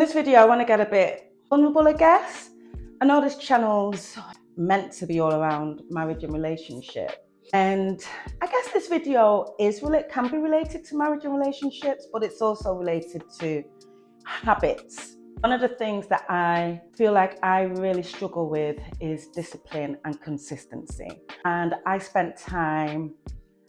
this video, I want to get a bit vulnerable, I guess. I know this channel's meant to be all around marriage and relationship. And I guess this video can be related to marriage and relationships, but it's also related to habits. One of the things that I feel like I really struggle with is discipline and consistency. And I spent time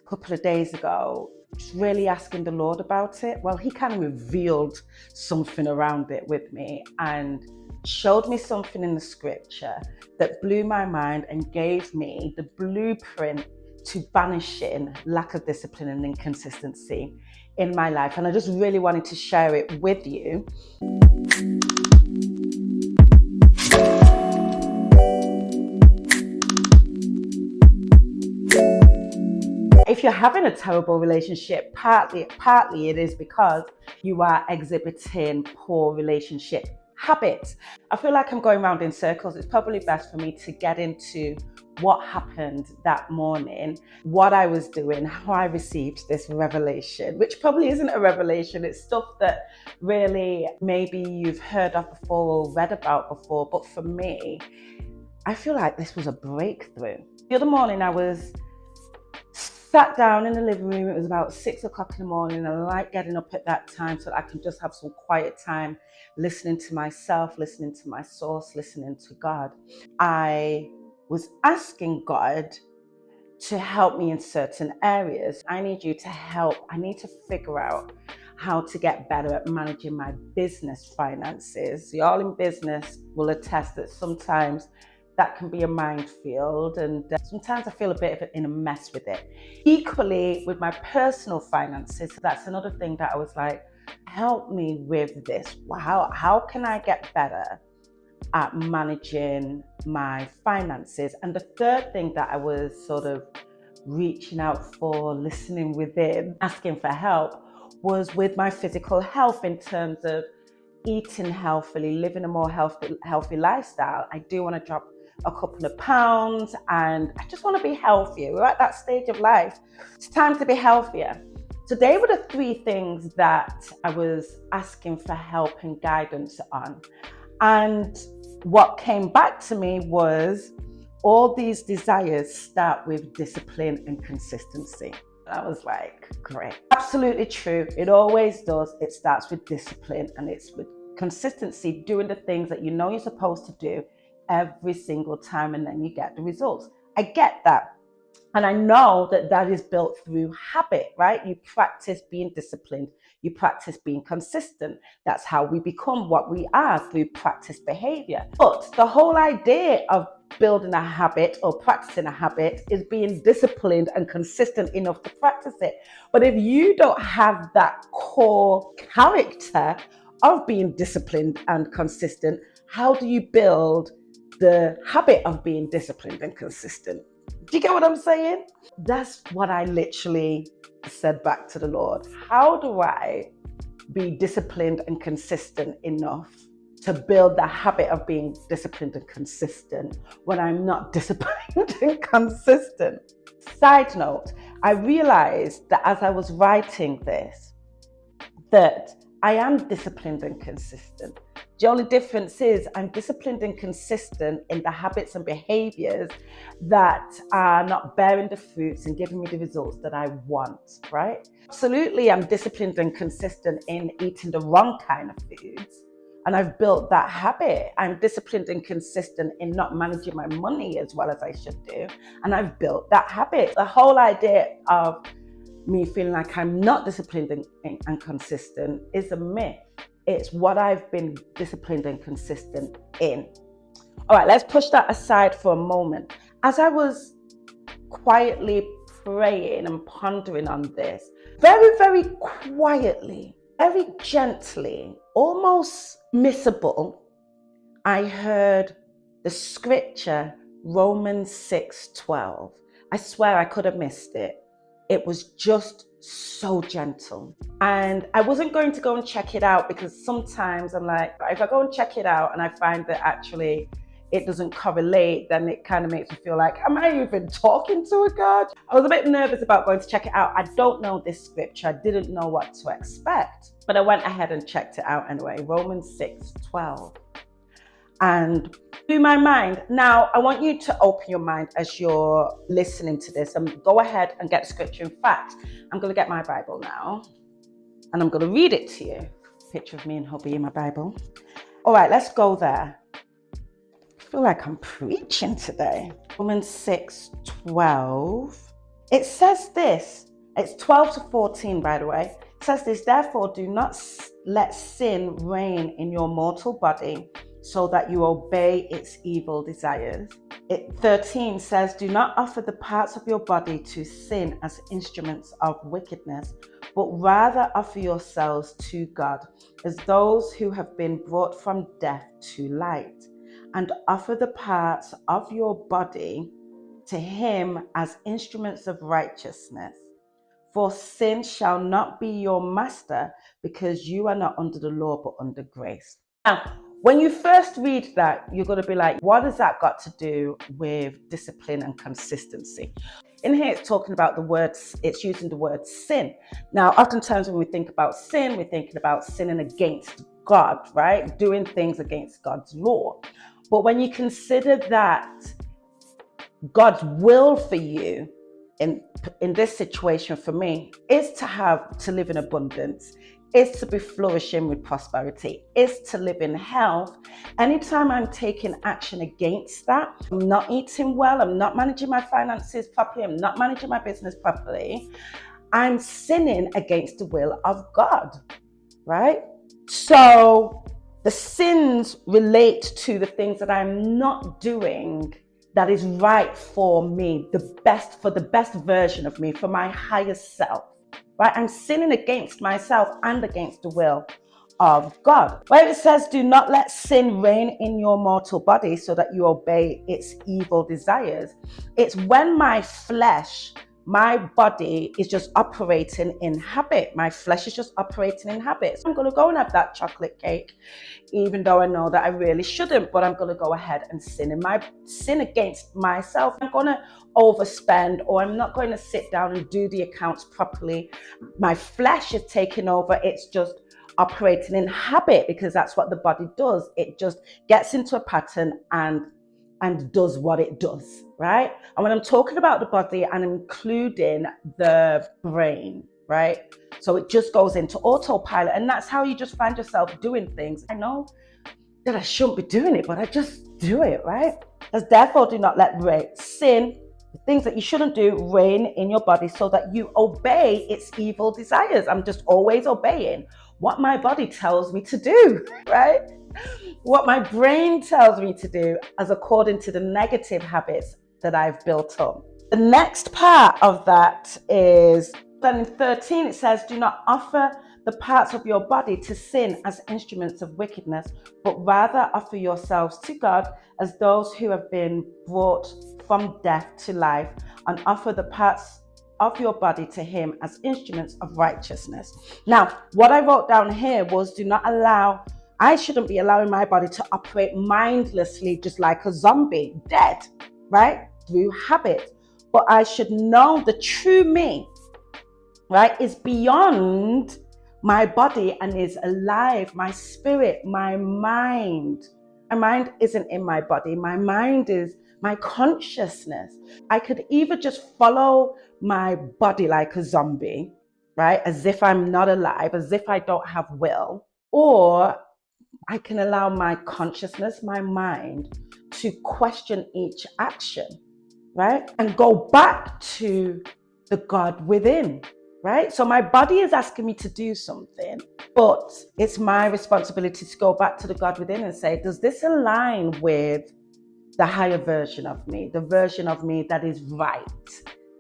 a couple of days ago just really asking the Lord about it. Well, he kind of revealed something around it with me and showed me something in the scripture that blew my mind and gave me the blueprint to banishing lack of discipline and inconsistency in my life. And I just really wanted to share it with you. If you're having a terrible relationship, partly it is because you are exhibiting poor relationship habits. I feel like I'm going around in circles. It's probably best for me to get into what happened that morning, what I was doing, how I received this revelation, which probably isn't a revelation. It's stuff that really maybe you've heard of before or read about before. But for me, I feel like this was a breakthrough. The other morning I was sat down in the living room. It was about 6 o'clock in the morning. I like getting up at that time so that I can just have some quiet time, listening to myself, listening to my source, listening to God. I was asking God to help me in certain areas. I need you to help. I need to figure out how to get better at managing my business finances. Y'all in business will attest that sometimes that can be a minefield, and sometimes I feel a bit in a mess with it. Equally with my personal finances, that's another thing that I was like, help me with this. How can I get better at managing my finances? And the third thing that I was sort of reaching out for, listening within, asking for help, was with my physical health in terms of eating healthily, living a more healthy lifestyle. I do want to drop a couple of pounds and I just want to be healthier. We're at that stage of life. It's time to be healthier. So they were the three things that I was asking for help and guidance on. And what came back to me was all these desires start with discipline and consistency. I was like, great. Absolutely true. It always does. It starts with discipline and it's with consistency, doing the things that you know you're supposed to do every single time, and then you get the results. I get that. And I know that that is built through habit, right? You practice being disciplined. You practice being consistent. That's how we become what we are, through practice behavior. But the whole idea of building a habit or practicing a habit is being disciplined and consistent enough to practice it. But if you don't have that core character of being disciplined and consistent, how do you build the habit of being disciplined and consistent? Do you get what I'm saying? That's what I literally said back to the Lord. How do I be disciplined and consistent enough to build the habit of being disciplined and consistent when I'm not disciplined and consistent? Side note, I realized that as I was writing this, that I am disciplined and consistent. The only difference is I'm disciplined and consistent in the habits and behaviors that are not bearing the fruits and giving me the results that I want, right? Absolutely, I'm disciplined and consistent in eating the wrong kind of foods. And I've built that habit. I'm disciplined and consistent in not managing my money as well as I should do. And I've built that habit. The whole idea of me feeling like I'm not disciplined and consistent is a myth. It's what I've been disciplined and consistent in. All right, let's push that aside for a moment. As I was quietly praying and pondering on this, very, very quietly, very gently, almost missable, I heard the scripture, Romans 6:12. I swear I could have missed it. It was just so gentle. And I wasn't going to go and check it out because sometimes I'm like, if I go and check it out and I find that actually it doesn't correlate, then it kind of makes me feel like, am I even talking to a God? I was a bit nervous about going to check it out. I don't know this scripture. I didn't know what to expect, but I went ahead and checked it out anyway. Romans 6:12. And blew my mind. Now, I want you to open your mind as you're listening to this and go ahead and get the scripture. In fact, I'm going to get my Bible now and I'm going to read it to you. Picture of me and hubby in my Bible. All right, let's go there. I feel like I'm preaching today. Romans 6:12. It says this. It's 12 to 14, by the way. It says this, therefore, do not let sin reign in your mortal body, so that you obey its evil desires. 13 says, do not offer the parts of your body to sin as instruments of wickedness, but rather offer yourselves to God as those who have been brought from death to light, and offer the parts of your body to him as instruments of righteousness. For sin shall not be your master, because you are not under the law, but under grace. Now, when you first read that, you're going to be like, what has that got to do with discipline and consistency? In here, it's talking about the words, it's using the word sin. Now, oftentimes when we think about sin, we're thinking about sinning against God, right? Doing things against God's law. But when you consider that God's will for you in this situation for me is to live in abundance, is to be flourishing with prosperity, is to live in health. Anytime I'm taking action against that, I'm not eating well, I'm not managing my finances properly, I'm not managing my business properly, I'm sinning against the will of God, right? So the sins relate to the things that I'm not doing that is right for me, the best version of me, for my highest self, right? I'm sinning against myself and against the will of God. Where it says, do not let sin reign in your mortal body so that you obey its evil desires. It's when my flesh, my body is just operating in habit. My flesh is just operating in habits. I'm going to go and have that chocolate cake, even though I know that I really shouldn't, but I'm going to go ahead and sin against myself. I'm going to overspend, or I'm not going to sit down and do the accounts properly. My flesh is taking over. It's just operating in habit, because that's what the body does. It just gets into a pattern and does what it does, right? And when I'm talking about the body, I'm including the brain, right? So it just goes into autopilot, and that's how you just find yourself doing things. I know that I shouldn't be doing it, but I just do it, right? As therefore, do not let sin, the things that you shouldn't do, reign in your body so that you obey its evil desires. I'm just always obeying what my body tells me to do, right? What my brain tells me to do, as according to the negative habits that I've built up. The next part of that is, then in 13, it says, do not offer the parts of your body to sin as instruments of wickedness, but rather offer yourselves to God as those who have been brought from death to life, and offer the parts of your body to him as instruments of righteousness. Now, what I wrote down here was, I shouldn't be allowing my body to operate mindlessly, just like a zombie, dead, right? Through habit. But I should know the true me, right, is beyond my body and is alive. My spirit, my mind. My mind isn't in my body. My mind is my consciousness. I could either just follow my body like a zombie, right, as if I'm not alive, as if I don't have will, or I can allow my consciousness, my mind, to question each action, right? And go back to the God within, right? So my body is asking me to do something, but it's my responsibility to go back to the God within and say, does this align with the higher version of me, the version of me that is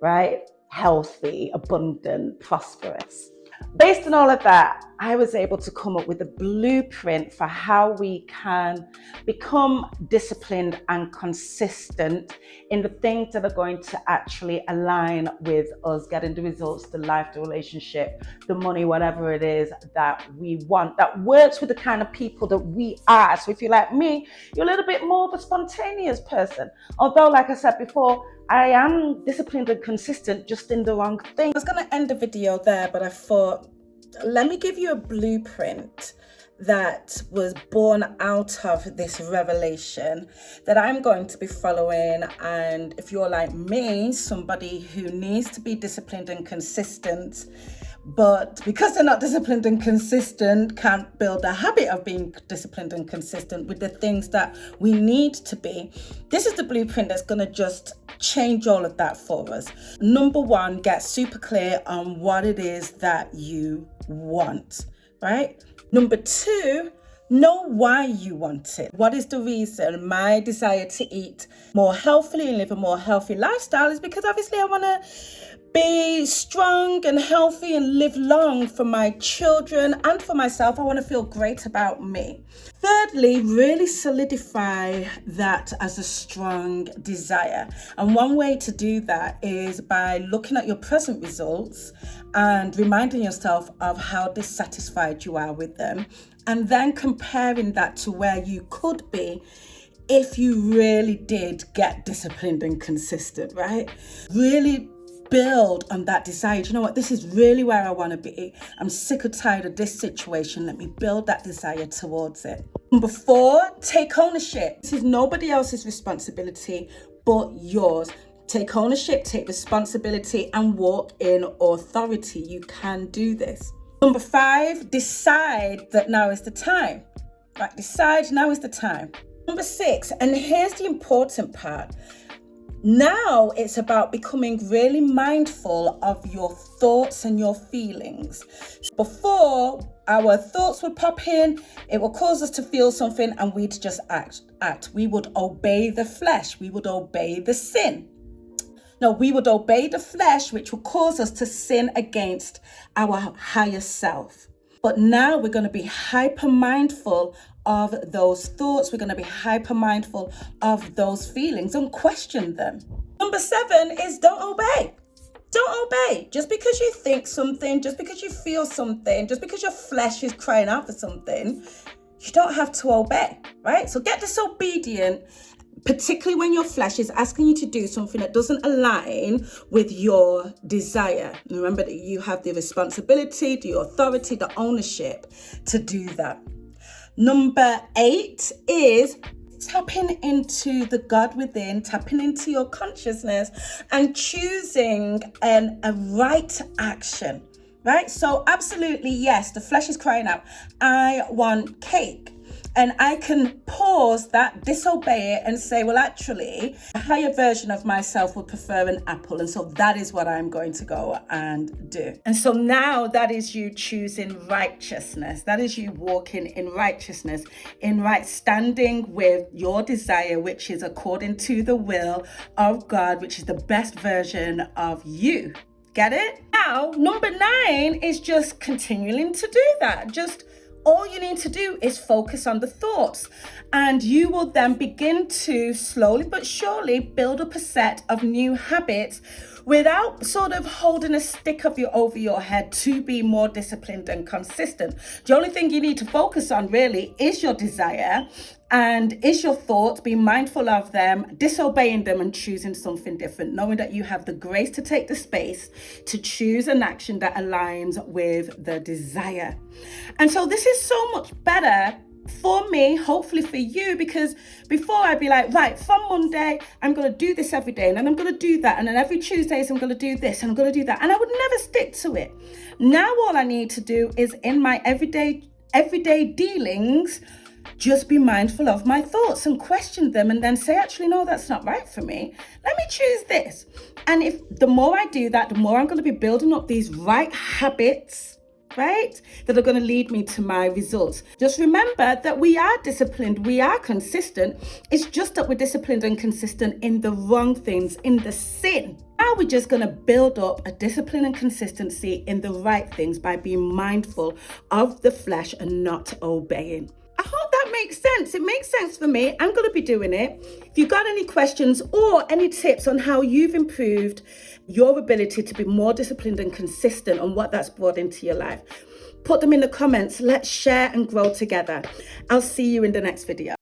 right? Healthy, abundant, prosperous. Based on all of that, I was able to come up with a blueprint for how we can become disciplined and consistent in the things that are going to actually align with us getting the results, the life, the relationship, the money, whatever it is that we want, that works with the kind of people that we are. So if you're like me, you're a little bit more of a spontaneous person. Although, like I said before, I am disciplined and consistent, just in the wrong thing. I was going to end the video there, but I thought, let me give you a blueprint that was born out of this revelation that I'm going to be following. And if you're like me, somebody who needs to be disciplined and consistent, but because they're not disciplined and consistent, can't build a habit of being disciplined and consistent with the things that we need to be. This is the blueprint that's going to just change all of that for us. Number one, get super clear on what it is that you want, right? Number two, know why you want it. What is the reason? My desire to eat more healthily and live a more healthy lifestyle is because obviously I want to be strong and healthy and live long for my children and for myself. I want to feel great about me. Thirdly, really solidify that as a strong desire. And one way to do that is by looking at your present results and reminding yourself of how dissatisfied you are with them, and then comparing that to where you could be if you really did get disciplined and consistent, right? Really build on that desire. You know what? This is really where I want to be. I'm sick or tired of this situation. Let me build that desire towards it. Number four, take ownership. This is nobody else's responsibility but yours. Take ownership, take responsibility, and walk in authority. You can do this. Number five, decide that now is the time. Right? Decide now is the time. Number six, and here's the important part. Now it's about becoming really mindful of your thoughts and your feelings. Before, our thoughts would pop in, it would cause us to feel something, and we'd just act. We would obey the flesh. We would obey the sin. No, we would obey the flesh, which would cause us to sin against our higher self. But now we're going to be hyper mindful of those thoughts. We're going to be hyper mindful of those feelings and question them. Number seven is don't obey. Don't obey. Just because you think something, just because you feel something, just because your flesh is crying out for something, you don't have to obey, right? So get disobedient, particularly when your flesh is asking you to do something that doesn't align with your desire. And remember that you have the responsibility, the authority, the ownership to do that. Number 8 is tapping into the God within, tapping into your consciousness and choosing a right action, right? So absolutely, yes, the flesh is crying out, I want cake. And I can pause that, disobey it, and say, well, actually, a higher version of myself would prefer an apple. And so that is what I'm going to go and do. And so now that is you choosing righteousness. That is you walking in righteousness, in right standing with your desire, which is according to the will of God, which is the best version of you. Get it? Now, number 9 is just continuing to do that. All you need to do is focus on the thoughts, and you will then begin to slowly but surely build up a set of new habits without sort of holding a stick over your head to be more disciplined and consistent. The only thing you need to focus on really is your desire and is your thoughts, being mindful of them, disobeying them and choosing something different, knowing that you have the grace to take the space to choose an action that aligns with the desire. And so this is so much better for me, hopefully for you, because before I'd be like, right, from Monday, I'm going to do this every day, and then I'm going to do that, and then every Tuesdays I'm going to do this, and I'm going to do that, and I would never stick to it. Now all I need to do is in my everyday dealings, just be mindful of my thoughts and question them, and then say, actually, no, that's not right for me. Let me choose this. And if the more I do that, the more I'm going to be building up these right habits, right? That are going to lead me to my results. Just remember that we are disciplined, we are consistent. It's just that we're disciplined and consistent in the wrong things, in the sin. Now we're just going to build up a discipline and consistency in the right things by being mindful of the flesh and not obeying. I hope that makes sense. It makes sense for me. I'm going to be doing it. If you've got any questions or any tips on how you've improved your ability to be more disciplined and consistent and what that's brought into your life, put them in the comments. Let's share and grow together. I'll see you in the next video.